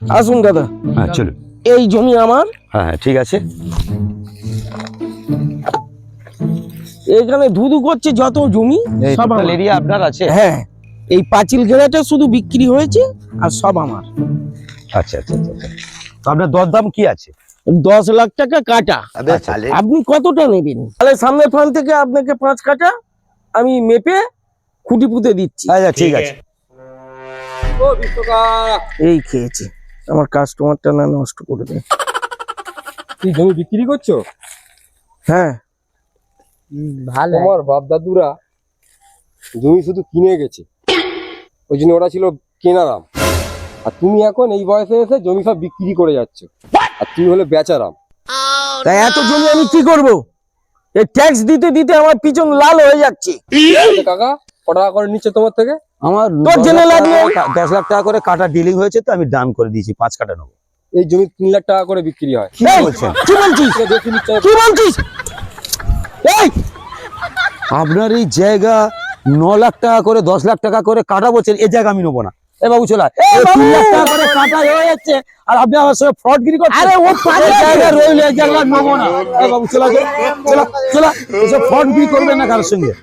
আসুন দাদা। হ্যাঁ চলুন। এই জমি আমার। হ্যাঁ হ্যাঁ ঠিক আছে। এখানে ধুধু করছে যত জমি সব আমার। এরিয়া আপনার আছে? হ্যাঁ, এই পাঁচিল ঘেরাটা শুধু বিক্রি হয়েছে আর সব আমার। আচ্ছা আচ্ছা আচ্ছা আচ্ছা। তো আপনার দরদাম কি আছে? 10 লাখ টাকা কাটা। আচ্ছা, আপনি কতটা নেবেন? তাহলে সামনের ফান থেকে আপনাকে 5 কাটা আমি মেপে খুঁটি পুঁতে দিচ্ছি। আচ্ছা ঠিক আছে। এই খেয়েছে, আমার কাস্টমারটা না নষ্ট করে দেয়। তুই জমি বিক্রি করছো? হ্যাঁ, ভালো। তোমার বাপ দাদুরা জমি শুধু কিনে গেছে, ওই জন্য ওরা ছিল কেনারাম। আর তুমি এখন এই বয়সে এসে জমি সব বিক্রি করে যাচ্ছ, আর তুই হলে বেচারাম। তাই এত জমি আমি কি করব? এই ট্যাক্স দিতে দিতে আমার পিছন লাল হয়ে যাচ্ছে। কাকা কত টাকা করে নিচ্ছে তোমার থেকে? আমার তোর জেনে লাভ নেই। 10 লাখ টাকা করে কাটা ডিলিং হয়েছে, তো আমি ডান করে দিয়েছি, 5 কাটা নেবো। এই জমি 3 লাখ টাকা করে বিক্রি হয়। কি এই, বলছেন? কি বলছিস? দেখে নিচ্ছে। কি বলছিস? এই, আপনার এই জায়গা 9 লাখ টাকা করে 10 লাখ টাকা করে কাটা বলছেন, এই জায়গা আমি নেবো না। এ বাবু চলা, এই বাবু! 3 লাখ টাকা করে কাটা হয়ে যাচ্ছে আর আপনি আমার সঙ্গে ফ্রডগিরি করছেন। আরে ও পারে এই জায়গা রইলে এই জায়গা নেবো না। এ বাবু চলা চলা চলা, এসব ফ্রডগিরি করবেন না কারোর সঙ্গে।